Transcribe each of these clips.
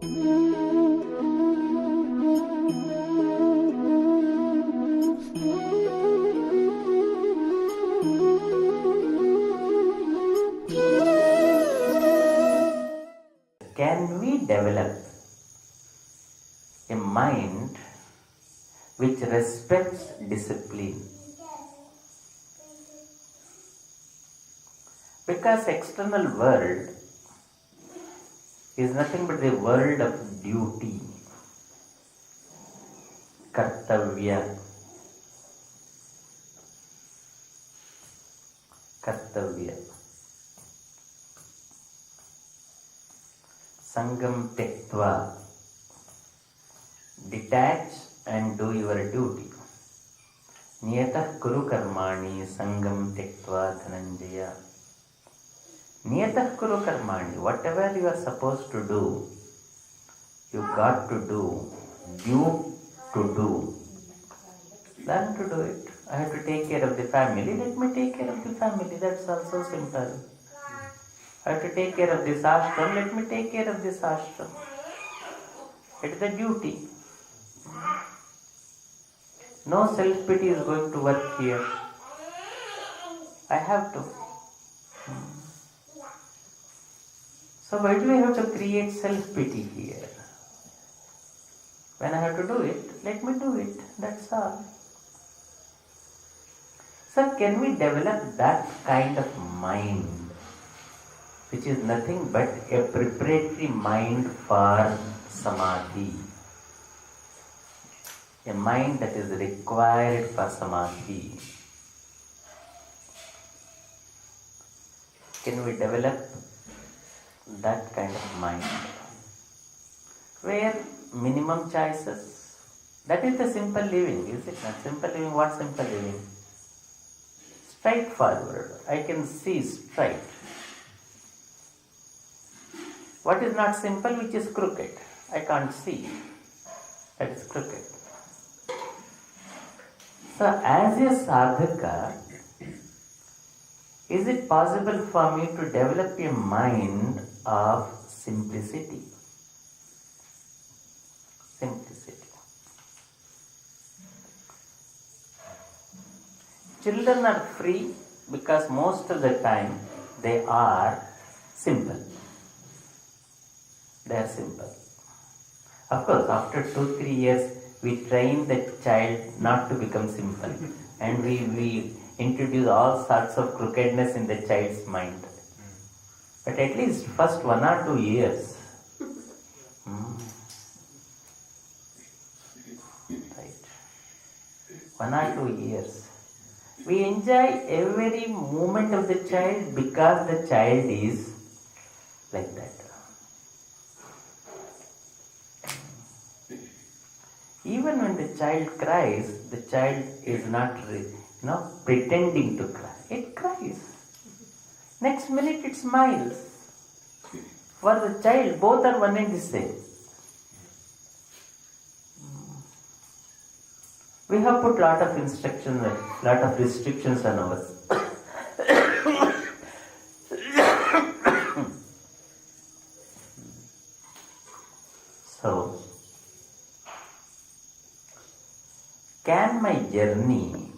Can we develop a mind which respects discipline? Because external world is nothing but the world of duty, kartavya. Sangam tektva, detach and do your duty. Niyatah kuru karmani sangam tektva dhananjaya. Niyatah kuru karmani, whatever you are supposed to do, you got to do, due to do. Learn to do it. I have to take care of the family, let me take care of the family, that's also simple. I have to take care of this ashram, let me take care of this ashram. It is a duty. No self-pity is going to work here. I have to. So why do we have to create self-pity here? When I have to do it, let me do it. That's all. So can we develop that kind of mind, which is nothing but a preparatory mind for samadhi? A mind that is required for samadhi. Can we develop that kind of mind? Where minimum choices, that is the simple living, is it not? Simple living, what simple living? Straightforward, I can see straight. What is not simple, which is crooked? I can't see. That is crooked. So as a sadhaka, is it possible for me to develop a mind of simplicity? Simplicity. Children are free because most of the time they are simple. They are simple. Of course, after 2-3 years, we train the child not to become simple, and we introduce all sorts of crookedness in the child's mind. But at least first 1 or 2 years, right? 1 or 2 years, we enjoy every moment of the child because the child is like that. Even when the child cries, the child is not pretending to cry. It cries. Next minute it smiles. For the child, both are one and the same. We have put lot of instructions, lot of restrictions on us. So, can my journey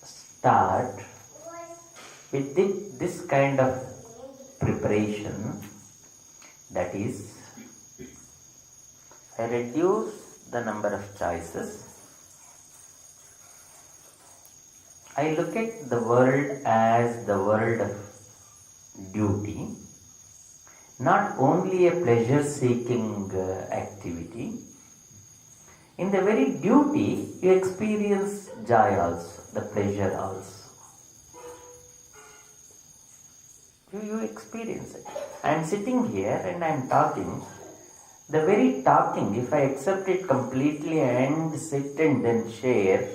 start with this kind of preparation? That is, I reduce the number of choices. I look at the world as the world of duty, not only a pleasure-seeking activity. In the very duty, you experience joy also, the pleasure also. You experience it. I am sitting here and I am talking. The very talking, if I accept it completely and sit and then share,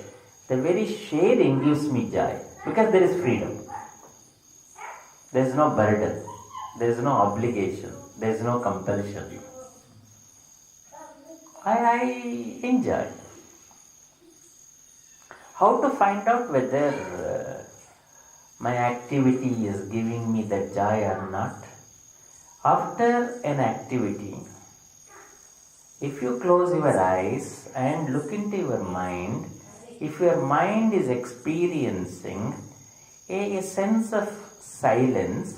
the very sharing gives me joy because there is freedom. There is no burden. There is no obligation. There is no compulsion. I enjoy. How to find out whether my activity is giving me the joy or not? After an activity, If you close your eyes and look into your mind, if your mind is experiencing a sense of silence,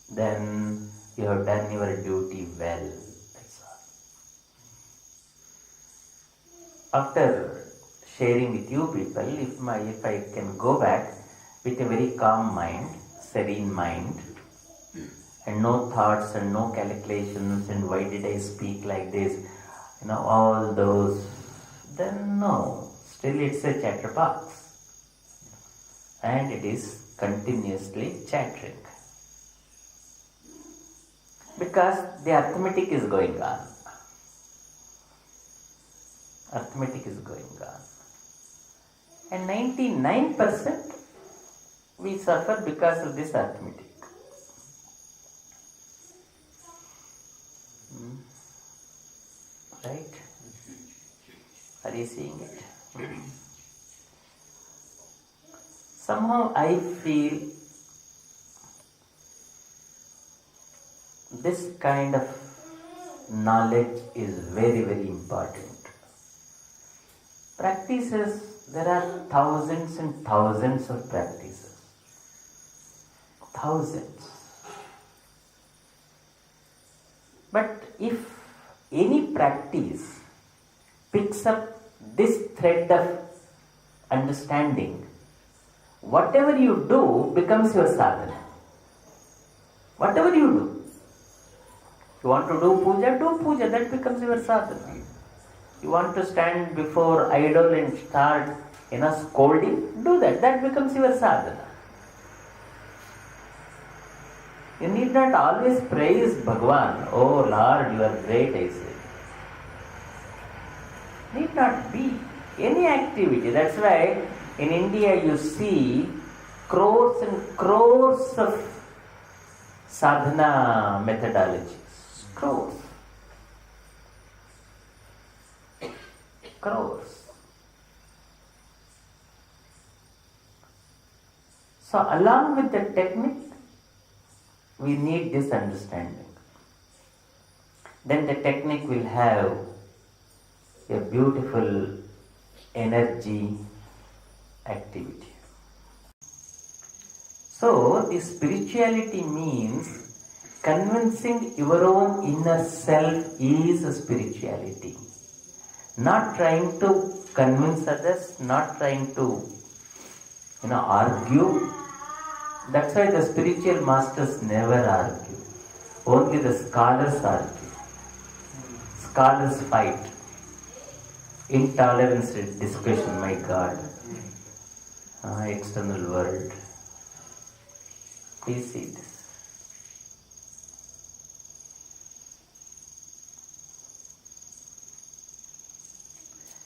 then you have done your duty well. That's all. After sharing with you people, if I can go back with a very calm mind, serene mind, and no thoughts and no calculations and why did I speak like this, all those, then no, still it's a chatterbox and it is continuously chattering because the arithmetic is going on. Arithmetic is going on. And 99% we suffer because of this arithmetic. Right? Are you seeing it? Somehow I feel this kind of knowledge is very, very important. Practices, there are thousands and thousands of practices. Thousands. But if any practice picks up this thread of understanding, whatever you do becomes your sadhana. Whatever you do. You want to do puja, that becomes your sadhana. You want to stand before idol and start scolding, do that becomes your sadhana. You need not always praise Bhagwan. Oh Lord, you are great, I say. Need not be any activity. That's why in India you see crores and crores of sadhana methodologies. Crores. So along with the technique, we need this understanding. Then the technique will have a beautiful energy activity. So the spirituality means convincing your own inner self is a spirituality. Not trying to convince others, not trying to argue. That's why the spiritual masters never argue. Only the scholars argue. Scholars fight. Intolerance, discussion, my God. External world. Please see this.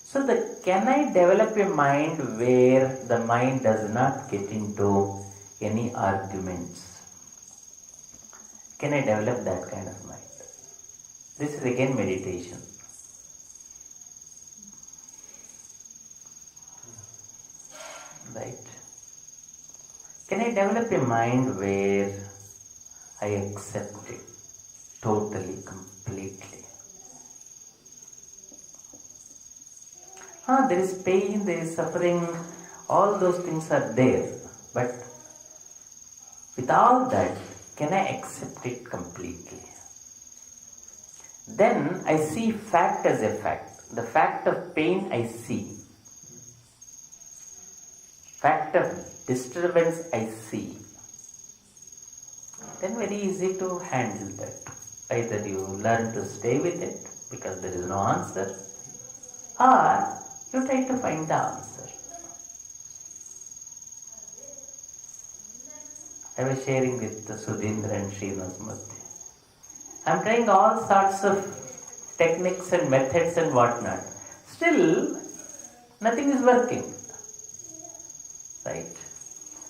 So can I develop a mind where the mind does not get into any arguments? Can I develop that kind of mind? This is again meditation. Right? Can I develop a mind where I accept it totally, completely? There is pain, there is suffering, all those things are there. But with all that, can I accept it completely? Then I see fact as a fact. The fact of pain I see. Fact of disturbance I see. Then very easy to handle that. Either you learn to stay with it because there is no answer, or you try to find the answer. I was sharing with Sudhindra and Srinivas Murthy. I am trying all sorts of techniques and methods and whatnot. Still, nothing is working. Right?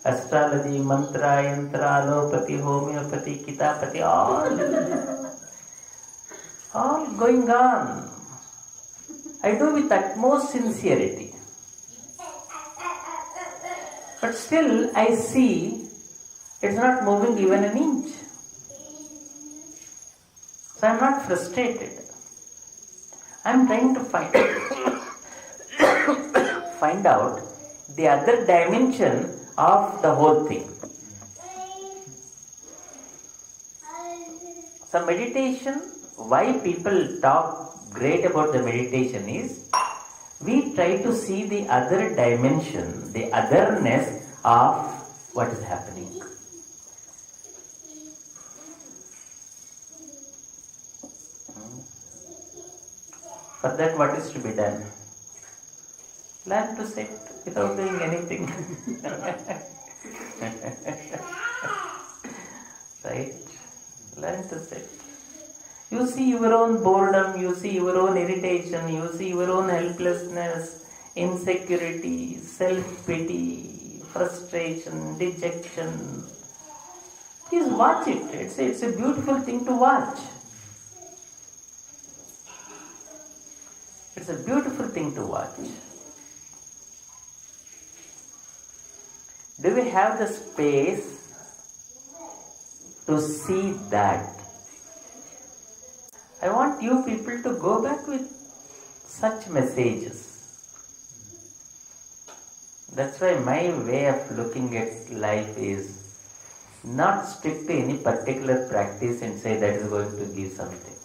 Astrology, mantra, yantra, allopathy, homeopathy, kitapathy, all going on. I do with utmost sincerity. But still, I see it's not moving even an inch. So I am not frustrated. I'm trying to find out the other dimension of the whole thing. So meditation, why people talk great about the meditation is, we try to see the other dimension, the otherness of what is happening. For that, what is to be done? Learn to sit without doing anything. Right? Learn to sit. You see your own boredom, you see your own irritation, you see your own helplessness, insecurity, self-pity, frustration, dejection. Please watch it. It's a beautiful thing to watch. It's a beautiful thing to watch. Do we have the space to see that? I want you people to go back with such messages. That's why my way of looking at life is not stick to any particular practice and say that is going to give something.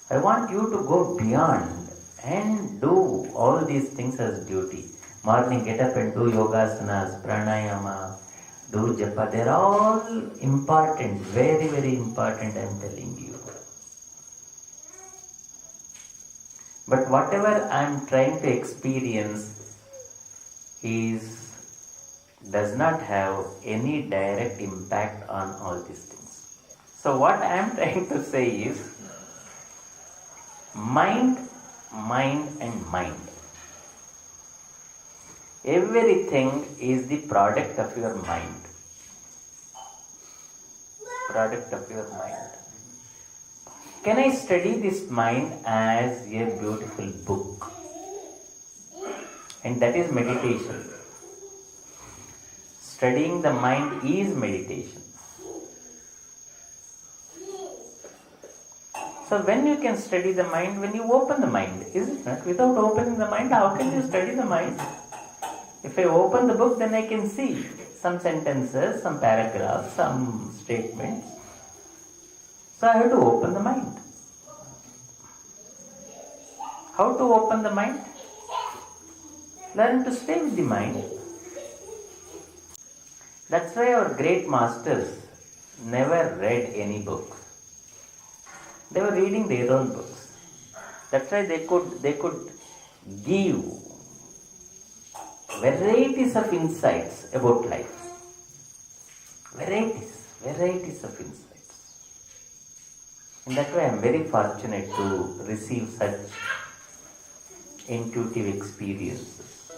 I want you to go beyond and do all these things as duty. Morning, get up and do yogasanas, pranayama, do japa. They're all important, very, very important, I'm telling you. But whatever I'm trying to experience does not have any direct impact on all these things. So what I'm trying to say is, mind, and mind. Everything is the product of your mind. Product of your mind. Can I study this mind as a beautiful book? And that is meditation. Studying the mind is meditation. So when you can study the mind, when you open the mind, is it not? Without opening the mind, how can you study the mind? If I open the book, then I can see some sentences, some paragraphs, some statements. So I have to open the mind. How to open the mind? Learn to stay with the mind. That's why our great masters never read any books. They were reading their own books. That's why they could give varieties of insights about life. Varieties of insights. And that's why I am very fortunate to receive such intuitive experiences.